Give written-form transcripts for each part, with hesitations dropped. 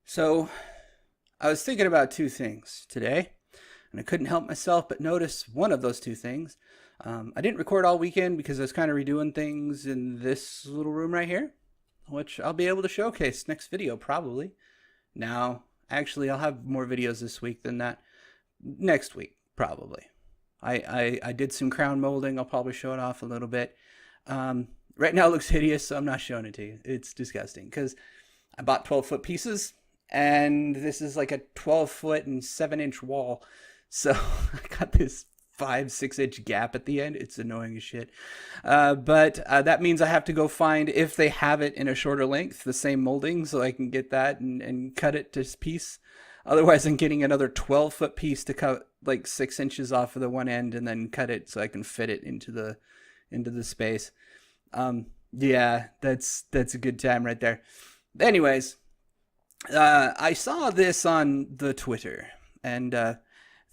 So I was thinking about two things today, and I couldn't help myself but notice one of those two things. I didn't record all weekend because I was kind of redoing things in this little room right here, which I'll be able to showcase next video probably. Now, actually, I'll have more videos this week than that next week probably. I did some crown molding. I'll probably show it off a little bit. Right now it looks hideous, so I'm not showing it to you. It's disgusting because I bought 12-foot pieces, and this is like a 12-foot and 7-inch wall. So I got this 5-6 inch gap at the end. It's annoying as shit. But that means I have to go find, if they have it in a shorter length, the same molding, so I can get that and cut it to piece. Otherwise, I'm getting another 12-foot piece to cut like 6 inches off of the one end and then cut it so I can fit it into the space. Yeah, that's a good time right there. Anyways, I saw this on the Twitter and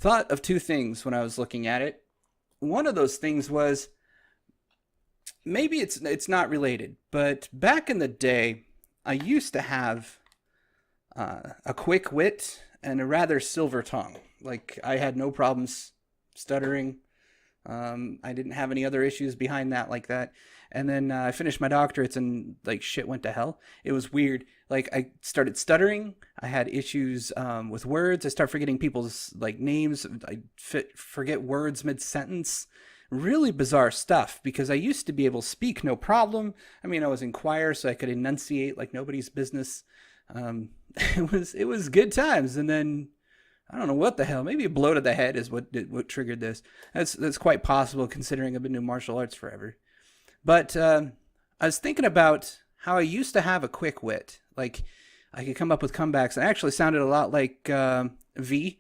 thought of two things when I was looking at it. One of those things was, maybe it's not related, but back in the day, I used to have a quick wit and a rather silver tongue. Like, I had no problems stuttering. I didn't have any other issues behind that like that. And then I finished my doctorates and like shit went to hell. It was weird. Like, I started stuttering. I had issues with words. I started forgetting people's like names. I forget words mid-sentence. Really bizarre stuff because I used to be able to speak no problem. I mean, I was in choir, so I could enunciate like nobody's business. It was good times. And then I don't know what the hell. Maybe a blow to the head is what triggered this. That's quite possible considering I've been doing martial arts forever. But I was thinking about how I used to have a quick wit. Like, I could come up with comebacks. And actually sounded a lot like V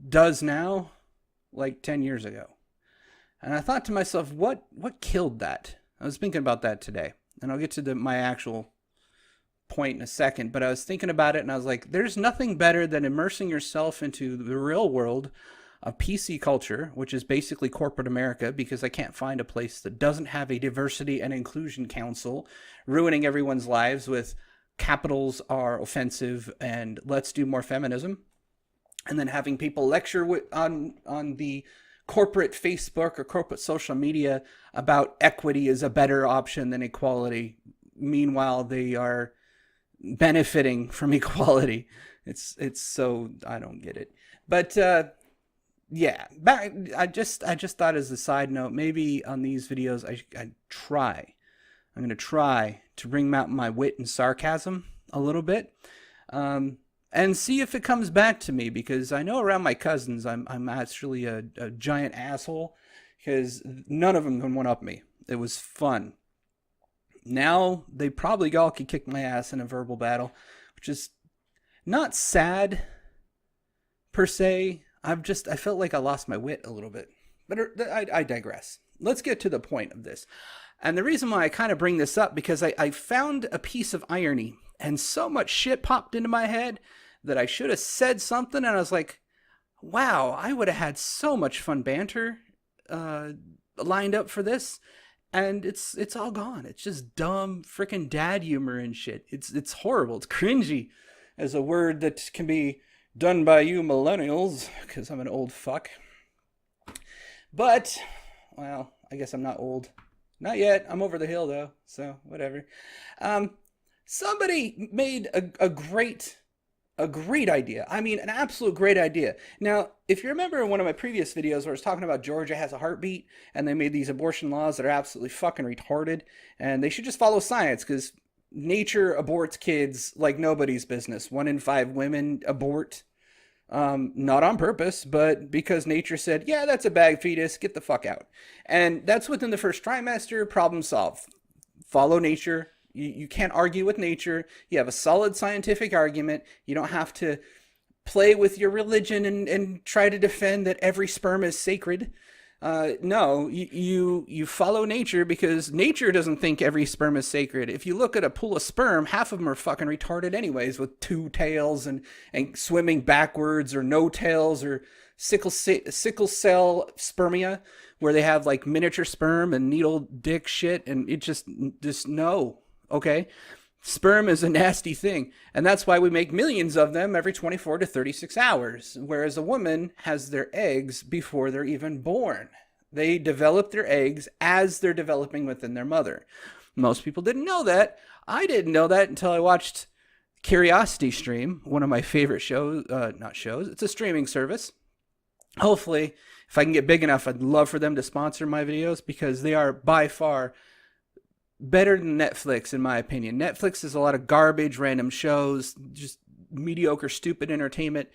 does now, like 10 years ago. And I thought to myself, what killed that? I was thinking about that today. And I'll get to my actual point in a second. But I was thinking about it, and I was like, there's nothing better than immersing yourself into the real world of PC culture, which is basically corporate America, because I can't find a place that doesn't have a diversity and inclusion council ruining everyone's lives with capitals are offensive and let's do more feminism. And then having people lecture on the corporate Facebook or corporate social media about equity is a better option than equality. Meanwhile, they are benefiting from equality. It's so, I don't get it. But yeah, I just thought, as a side note, maybe on these videos I'm going to try to bring out my wit and sarcasm a little bit, and see if it comes back to me, because I know around my cousins I'm actually a giant asshole, because none of them can one up me. It was fun. Now they probably all could kick my ass in a verbal battle, which is not sad per se. I felt like I lost my wit a little bit. But I digress. Let's get to the point of this. And the reason why I kind of bring this up, because I found a piece of irony, and so much shit popped into my head that I should have said something, and I was like, wow, I would have had so much fun banter lined up for this. And it's all gone. It's just dumb freaking dad humor and shit. It's horrible. It's cringy, as a word that can be done by you millennials, because I'm an old fuck. But, well, I guess I'm not old. Not yet. I'm over the hill, though, so whatever. Somebody made a great idea. I mean, an absolute great idea. Now, if you remember in one of my previous videos where I was talking about Georgia has a heartbeat, and they made these abortion laws that are absolutely fucking retarded, and they should just follow science, because nature aborts kids like nobody's business. 1 in 5 women abort, not on purpose, but because nature said, yeah, that's a bad fetus, get the fuck out. And that's within the first trimester. Problem solved. Follow nature. You can't argue with nature. You have a solid scientific argument. You don't have to play with your religion and try to defend that every sperm is sacred. No, you follow nature, because nature doesn't think every sperm is sacred. If you look at a pool of sperm, half of them are fucking retarded anyways, with 2 tails and swimming backwards, or no tails, or sickle cell spermia, where they have like miniature sperm and needle dick shit, and it just no. Okay? Sperm is a nasty thing, and that's why we make millions of them every 24 to 36 hours, whereas a woman has their eggs before they're even born. They develop their eggs as they're developing within their mother. Most people didn't know that. I didn't know that until I watched Curiosity Stream, one of my favorite shows, not shows, it's a streaming service. Hopefully, if I can get big enough, I'd love for them to sponsor my videos because they are by far better than Netflix, in my opinion. Netflix is a lot of garbage, random shows, just mediocre, stupid entertainment.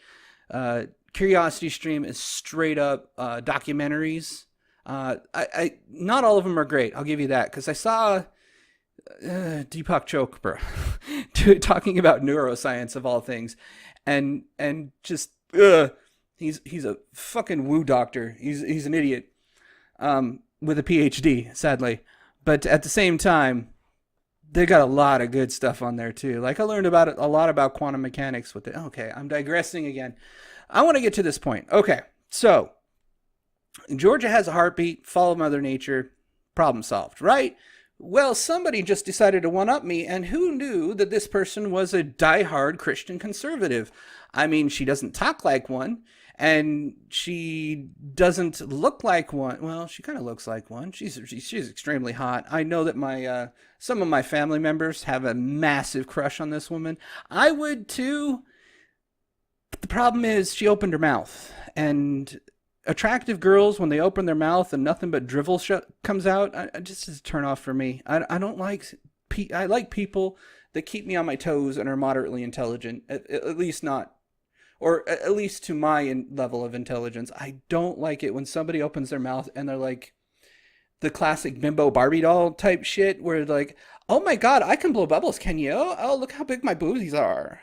Curiosity Stream is straight up documentaries. Not all of them are great, I'll give you that, because I saw Deepak Chopra talking about neuroscience of all things, and just he's a fucking woo doctor. He's an idiot with a PhD, sadly. But at the same time, they got a lot of good stuff on there too. Like I learned about a lot about quantum mechanics with it. Okay, I'm digressing again. I want to get to this point. Okay, so Georgia has a heartbeat. Follow Mother Nature. Problem solved, right? Well, somebody just decided to one-up me, and who knew that this person was a diehard Christian conservative? I mean, she doesn't talk like one, and she doesn't look like one. Well, she kind of looks like one. She's extremely hot. I know that my some of my family members have a massive crush on this woman. I would too. But the problem is she opened her mouth, and attractive girls, when they open their mouth and nothing but drivel comes out, I just is a turn off for me. I don't like. I like people that keep me on my toes and are moderately intelligent. At least not, or at least to my level of intelligence. I don't like it when somebody opens their mouth and they're like the classic bimbo Barbie doll type shit, where like, oh my god, I can blow bubbles. Can you? Oh, look how big my boobies are.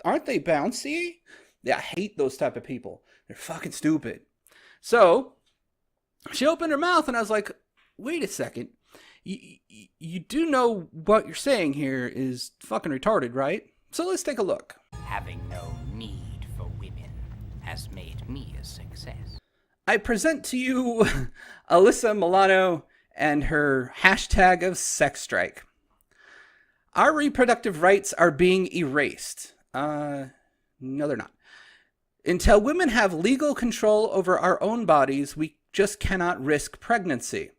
Aren't they bouncy? Yeah, I hate those type of people. They're fucking stupid. So she opened her mouth and I was like, wait a second. You do know what you're saying here is fucking retarded, right? So let's take a look. Having no need for women has made me a success. I present to you Alyssa Milano and her hashtag of sex strike. Our reproductive rights are being erased. No, they're not. Until women have legal control over our own bodies, we just cannot risk pregnancy.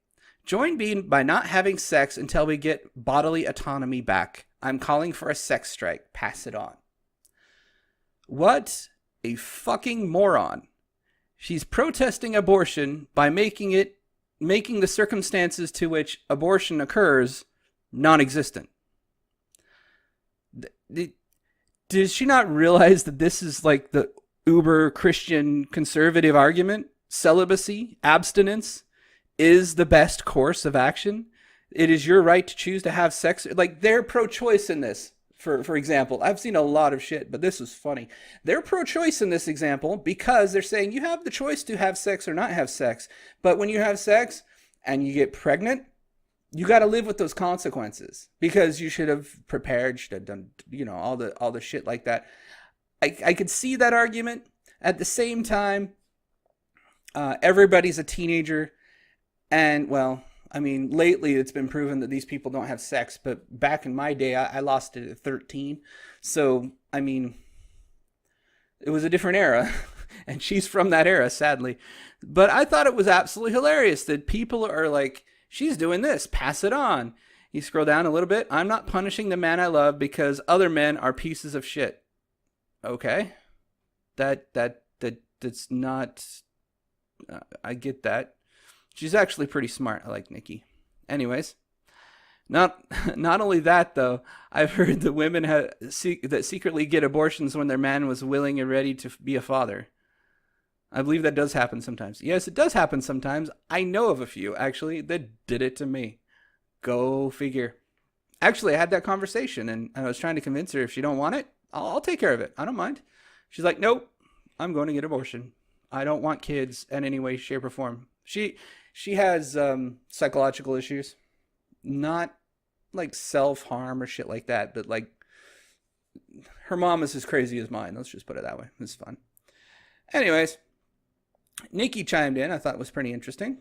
Join me by not having sex until we get bodily autonomy back. I'm calling for a sex strike. Pass it on. What a fucking moron. She's protesting abortion by making the circumstances to which abortion occurs non-existent. Does she not realize that this is like the uber Christian conservative argument? Celibacy, abstinence is the best course of action. It is your right to choose to have sex. Like, they're pro-choice in this, for example. I've seen a lot of shit, but this was funny. They're pro-choice in this example because they're saying you have the choice to have sex or not have sex. But when you have sex and you get pregnant, you got to live with those consequences because you should have prepared, should have done, all the shit like that. I could see that argument. At the same time, everybody's a teenager. And, well, I mean, lately it's been proven that these people don't have sex. But back in my day, I lost it at 13. So, I mean, it was a different era. And she's from that era, sadly. But I thought it was absolutely hilarious that people are like, she's doing this, pass it on. You scroll down a little bit. I'm not punishing the man I love because other men are pieces of shit. Okay, that's not. I get that. She's actually pretty smart. I like Nikki. Anyways, not only that though. I've heard that women that secretly get abortions when their man was willing and ready to be a father. I believe that does happen sometimes. Yes, it does happen sometimes. I know of a few actually that did it to me. Go figure. Actually, I had that conversation and I was trying to convince her if she don't want it, I'll take care of it. I don't mind. She's like, nope, I'm going to get an abortion. I don't want kids in any way, shape, or form. She has psychological issues. Not like self-harm or shit like that, but like her mom is as crazy as mine. Let's just put it that way. It's fun. Anyways, Nikki chimed in. I thought it was pretty interesting.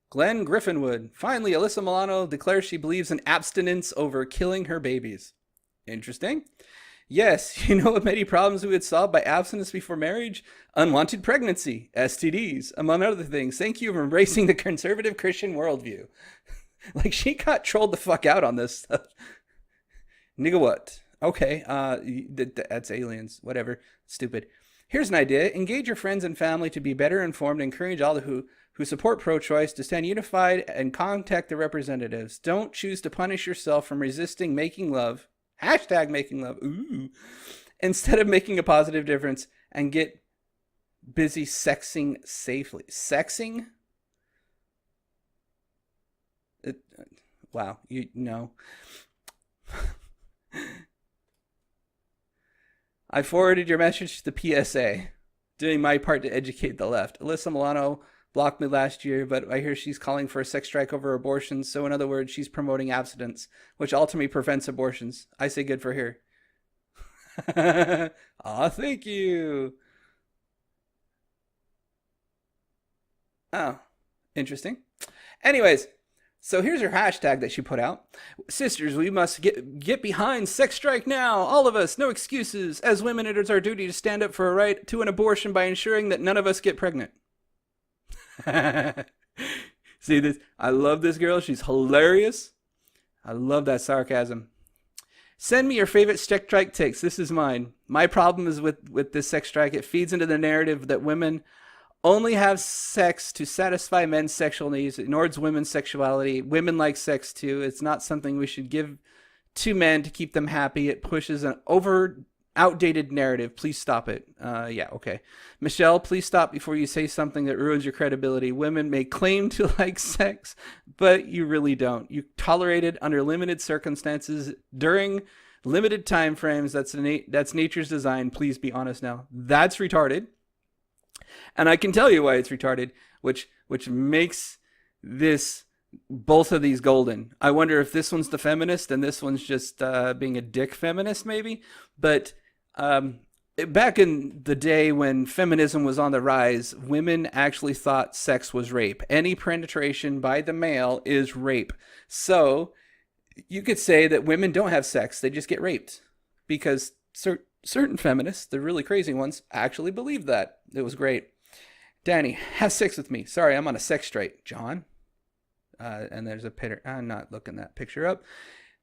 Glenn Griffinwood. Finally, Alyssa Milano declares she believes in abstinence over killing her babies. Interesting. Yes, you know what many problems we would solve by abstinence before marriage? Unwanted pregnancy, STDs, among other things. Thank you for embracing the conservative Christian worldview. Like, she got trolled the fuck out on this stuff. Nigga, what? Okay, that's aliens. Whatever. Stupid. Here's an idea. Engage your friends and family to be better informed. Encourage all who support pro-choice to stand unified and contact their representatives. Don't choose to punish yourself from resisting making love. Hashtag making love. Ooh. Instead of making a positive difference and get busy sexing safely. Sexing? It, wow. You know. I forwarded your message to the PSA, doing my part to educate the left. Alyssa Milano blocked me last year, but I hear she's calling for a sex strike over abortions. So in other words, she's promoting abstinence, which ultimately prevents abortions. I say good for her. Aw, thank you. Oh, interesting. Anyways, so here's her hashtag that she put out. Sisters, we must get behind sex strike now. All of us, no excuses. As women, it is our duty to stand up for a right to an abortion by ensuring that none of us get pregnant. See this? I love this girl. She's hilarious. I love that sarcasm. Send me your favorite sex strike takes. This is mine. My problem is with this sex strike. It feeds into the narrative that women only have sex to satisfy men's sexual needs. It ignores women's sexuality. Women like sex too. It's not something we should give to men to keep them happy. It pushes an outdated narrative. Please stop it. Yeah, okay. Michelle, please stop before you say something that ruins your credibility. Women may claim to like sex, but you really don't. You tolerate it under limited circumstances during limited time frames. That's nature's design. Please be honest now. That's retarded. And I can tell you why it's retarded, which makes this both of these golden. I wonder if this one's the feminist and this one's just being a dick feminist, maybe. But back in the day when feminism was on the rise, women actually thought sex was rape. Any penetration by the male is rape. So you could say that women don't have sex; they just get raped, because certain feminists, the really crazy ones, actually believe that. It was great. Danny, have sex with me. Sorry, I'm on a sex strike. John. And there's a picture. I'm not looking that picture up.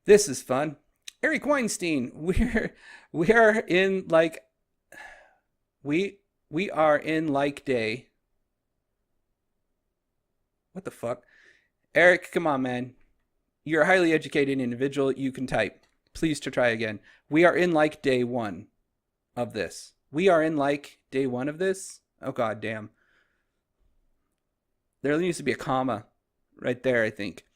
This is fun. Eric Weinstein. We are in like day. What the fuck? Eric, come on, man. You're a highly educated individual. You can type. Please to try again. We are in like day one of this. We are in like day one of this. Oh, god damn. There needs to be a comma right there, I think.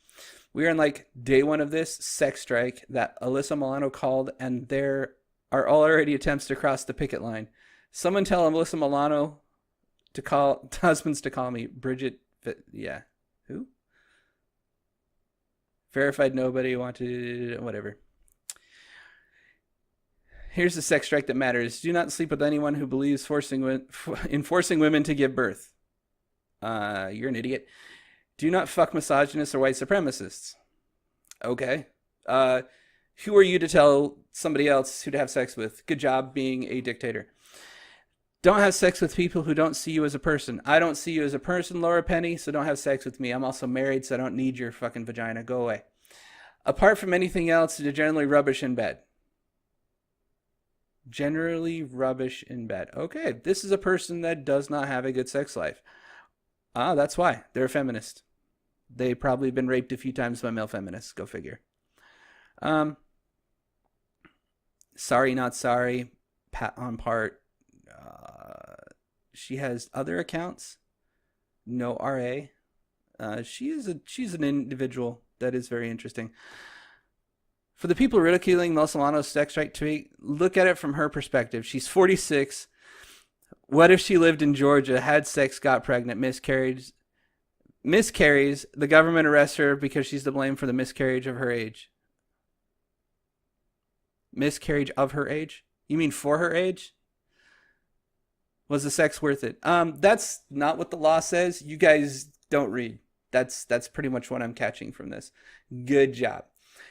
We are in like day one of this sex strike that Alyssa Milano called, and there are already attempts to cross the picket line. Someone tell Alyssa Milano to call husbands to call me Bridget. Yeah. Who? Verified nobody wanted whatever. Here's the sex strike that matters. Do not sleep with anyone who believes forcing women to give birth. You're an idiot. Do not fuck misogynists or white supremacists. Okay. Who are you to tell somebody else who to have sex with? Good job being a dictator. Don't have sex with people who don't see you as a person. I don't see you as a person, Laura Penny, so don't have sex with me. I'm also married, so I don't need your fucking vagina. Go away. Apart from anything else, you're generally rubbish in bed. Generally rubbish in bed. Okay, this is a person that does not have a good sex life. That's why. They're a feminist. They've probably been raped a few times by male feminists. Go figure. Sorry, not sorry. Pat on part. She has other accounts. No RA. She's an individual that is very interesting. For the people ridiculing Milano's sex right tweet, look at it from her perspective. She's 46. What if she lived in Georgia, had sex, got pregnant, miscarries, the government arrests her because she's to blame for the miscarriage of her age? Miscarriage of her age? You mean for her age? Was the sex worth it? That's not what the law says. You guys don't read. That's pretty much what I'm catching from this. Good job.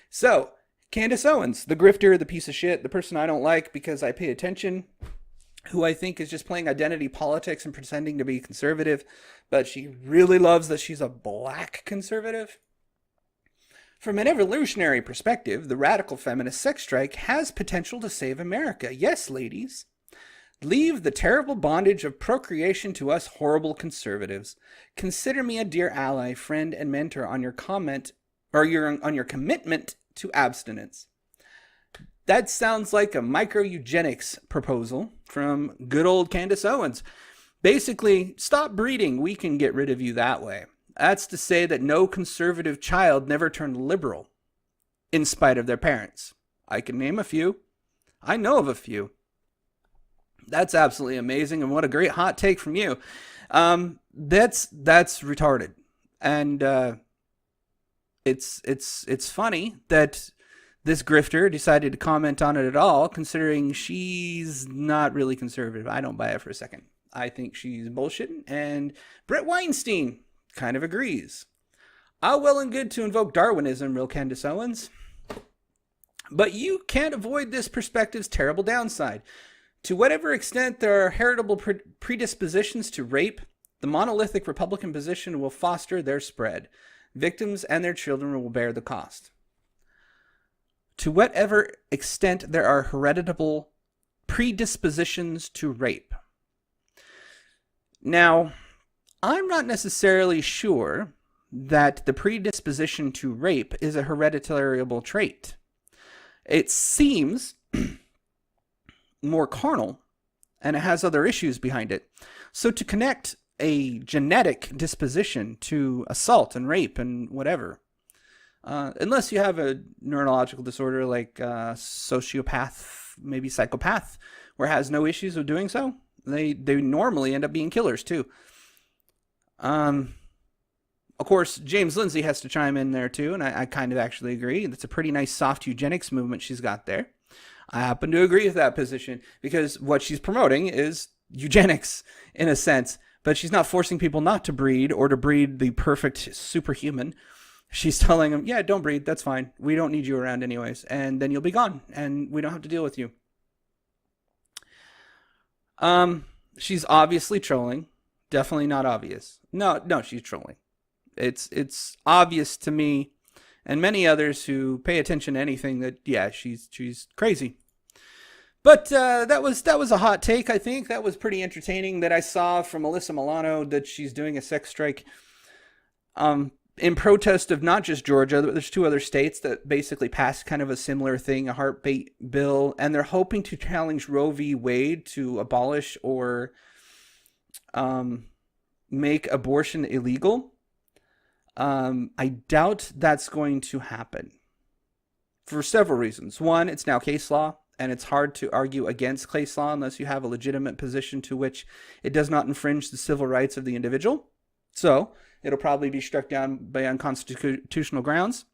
So, Candace Owens, the grifter, the piece of shit, the person I don't like because I pay attention, who I think is just playing identity politics and pretending to be conservative, but she really loves that she's a black conservative. From an evolutionary perspective, the radical feminist sex strike has potential to save America. Yes, ladies. Leave the terrible bondage of procreation to us horrible conservatives. Consider me a dear ally, friend, and mentor on your on your commitment to abstinence. That sounds like a micro-eugenics proposal from good old Candace Owens. Basically, stop breeding. We can get rid of you that way. That's to say that no conservative child never turned liberal, in spite of their parents. I can name a few. I know of a few. That's absolutely amazing, and what a great hot take from you. That's retarded, and it's funny that this grifter decided to comment on it at all, considering she's not really conservative. I don't buy it for a second. I think she's bullshitting, and Brett Weinstein kind of agrees. Ah, well and good to invoke Darwinism, real Candace Owens, but you can't avoid this perspective's terrible downside. To whatever extent there are heritable predispositions to rape, the monolithic Republican position will foster their spread. Victims and their children will bear the cost. To whatever extent there are heritable predispositions to rape. Now, I'm not necessarily sure that the predisposition to rape is a hereditary trait. It seems more carnal, and it has other issues behind it. So to connect a genetic disposition to assault and rape and whatever, unless you have a neurological disorder like sociopath, maybe psychopath, where it has no issues with doing so, they normally end up being killers too. Of course, James Lindsay has to chime in there too, and I kind of actually agree. That's a pretty nice soft eugenics movement she's got there. I happen to agree with that position because what she's promoting is eugenics in a sense, but she's not forcing people not to breed or to breed the perfect superhuman. She's telling them, yeah, don't breed. That's fine. We don't need you around anyways. And then you'll be gone and we don't have to deal with you. She's obviously trolling. Definitely not obvious. No, she's trolling. It's obvious to me and many others who pay attention to anything that, yeah, she's crazy. But that was a hot take, I think. That was pretty entertaining that I saw from Alyssa Milano that she's doing a sex strike in protest of not just Georgia. There's 2 other states that basically passed kind of a similar thing, a heartbeat bill, and they're hoping to challenge Roe v. Wade to abolish or make abortion illegal. I doubt that's going to happen for several reasons. One, it's now case law, and it's hard to argue against case law unless you have a legitimate position to which it does not infringe the civil rights of the individual. So it'll probably be struck down by unconstitutional grounds.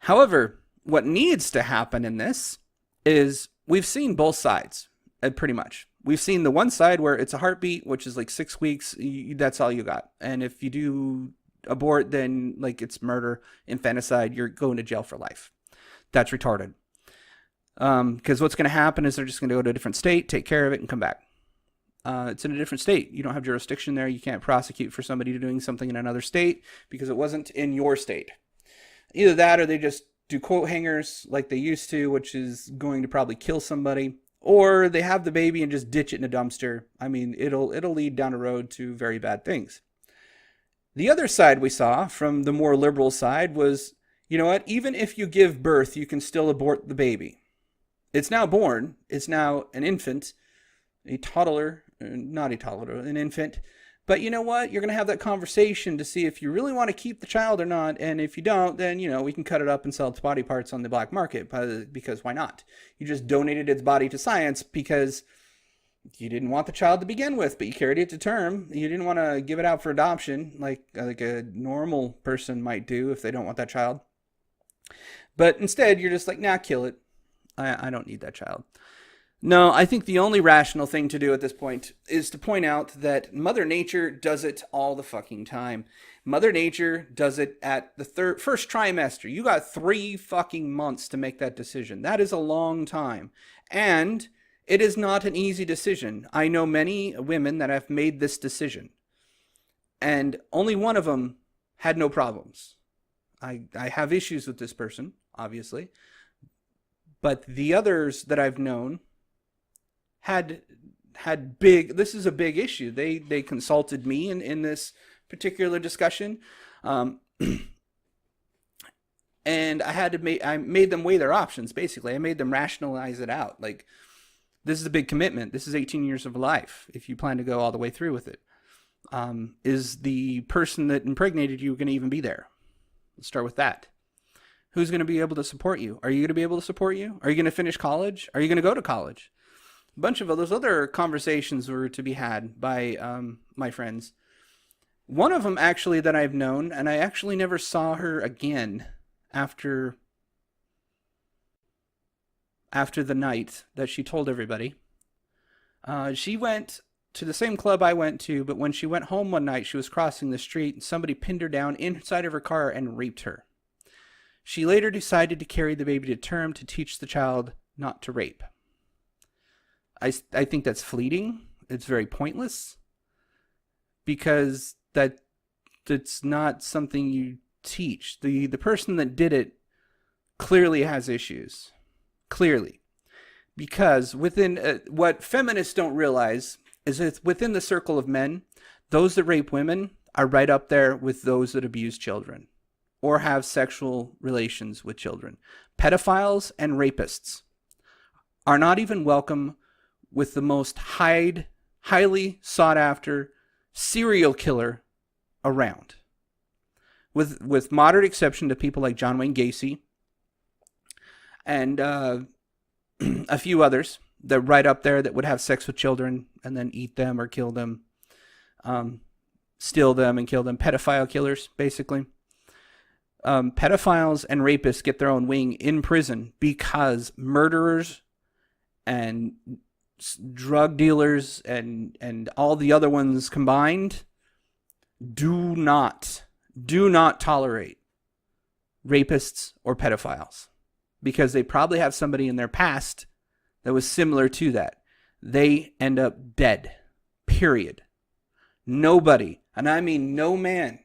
However, what needs to happen in this is we've seen both sides, pretty much. We've seen the one side where it's a heartbeat, which is like 6 weeks. That's all you got. And if you do abort, then like it's murder, infanticide, you're going to jail for life. That's retarded. Because what's going to happen is they're just going to go to a different state, take care of it, and come back. It's in a different state. You don't have jurisdiction there. You can't prosecute for somebody doing something in another state because it wasn't in your state. Either that or they just do quote hangers like they used to, which is going to probably kill somebody. Or they have the baby and just ditch it in a dumpster. I mean, it'll lead down a road to very bad things. The other side we saw from the more liberal side was, you know what? Even if you give birth, you can still abort the baby. It's now born. It's now an infant, a toddler, not a toddler, an infant. But you know what? You're going to have that conversation to see if you really want to keep the child or not. And if you don't, then, you know, we can cut it up and sell its body parts on the black market because why not? You just donated its body to science because you didn't want the child to begin with, but you carried it to term. You didn't want to give it out for adoption like a normal person might do if they don't want that child. But instead, you're just like, nah, kill it. I don't need that child. No, I think the only rational thing to do at this point is to point out that Mother Nature does it all the fucking time. Mother Nature does it at the first trimester. You got 3 fucking months to make that decision. That is a long time. And it is not an easy decision. I know many women that have made this decision, and only one of them had no problems. I have issues with this person, obviously, but the others that I've known had big, this is a big issue. They consulted me in this particular discussion, and I made them weigh their options. Basically, I made them rationalize it out. Like, this is a big commitment. This is 18 years of life if you plan to go all the way through with it. Is the person that impregnated you going to even be there? Let's start with that. Who's going to be able to support you? Are you going to be able to support you? Are you going to finish college? Are you going to go to college? A bunch of those other conversations were to be had by my friends. One of them actually that I've known, and I actually never saw her again after the night that she told everybody. She went to the same club I went to, but when she went home one night, she was crossing the street and somebody pinned her down inside of her car and raped her. She later decided to carry the baby to term to teach the child not to rape. I think that's fleeting. It's very pointless because that's not something you teach. The person that did it clearly has issues. Clearly. Because within what feminists don't realize is that within the circle of men, those that rape women are right up there with those that abuse children or have sexual relations with children. Pedophiles and rapists are not even welcome with the most highly sought after serial killer around. With moderate exception to people like John Wayne Gacy and a few others that right up there that would have sex with children and then eat them or kill them, steal them and kill them. Pedophile killers, basically. Pedophiles and rapists get their own wing in prison because murderers and drug dealers and all the other ones combined do not tolerate rapists or pedophiles because they probably have somebody in their past that was similar to that. They end up dead. Period. Nobody, and I mean no man,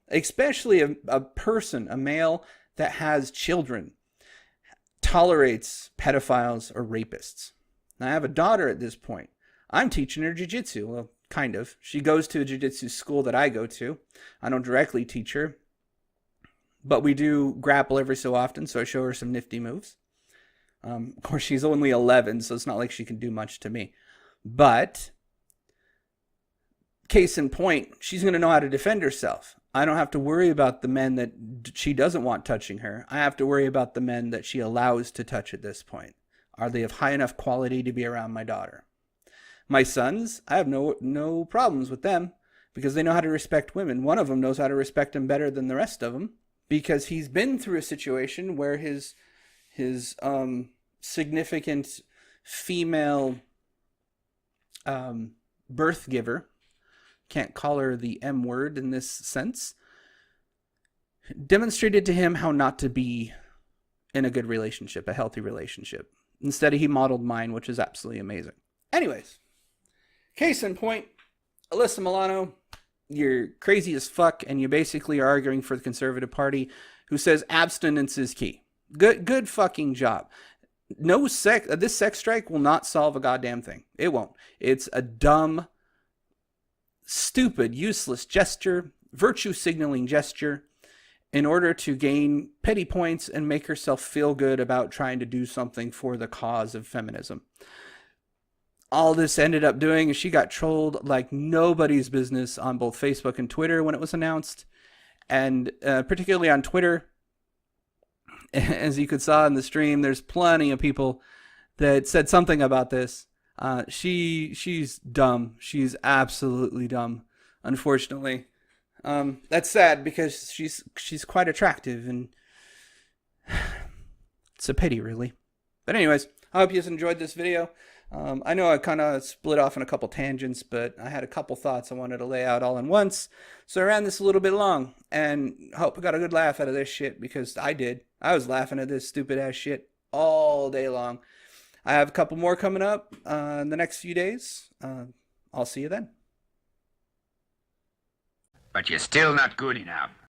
especially a person, a male that has children, tolerates pedophiles or rapists. Now, I have a daughter at this point. I'm teaching her jiu-jitsu. Well, kind of. She goes to a jiu-jitsu school that I go to. I don't directly teach her, but we do grapple every so often, so I show her some nifty moves. Of course, she's only 11, so it's not like she can do much to me. But, case in point, she's going to know how to defend herself. I don't have to worry about the men that she doesn't want touching her. I have to worry about the men that she allows to touch at this point. Are they of high enough quality to be around my daughter? My sons, I have no problems with them because they know how to respect women. One of them knows how to respect them better than the rest of them because he's been through a situation where his significant female birth giver, can't call her the M word in this sense, demonstrated to him how not to be in a good relationship, a healthy relationship. Instead, he modeled mine, which is absolutely amazing. Anyways, case in point, Alyssa Milano, you're crazy as fuck, and you basically are arguing for the Conservative Party, who says abstinence is key. Good fucking job. This sex strike will not solve a goddamn thing. It won't. It's a dumb, stupid, useless gesture, virtue signaling gesture, in order to gain petty points and make herself feel good about trying to do something for the cause of feminism. All this ended up doing is she got trolled like nobody's business on both Facebook and Twitter when it was announced. And particularly on Twitter, as you could saw in the stream, there's plenty of people that said something about this. She's dumb. She's absolutely dumb, unfortunately. That's sad because she's quite attractive, and it's a pity, really. But anyways, I hope you guys enjoyed this video. I know I kind of split off in a couple tangents, but I had a couple thoughts I wanted to lay out all in once. So I ran this a little bit long, and hope I got a good laugh out of this shit, because I did. I was laughing at this stupid ass shit all day long. I have a couple more coming up in the next few days. I'll see you then. But you're still not good enough.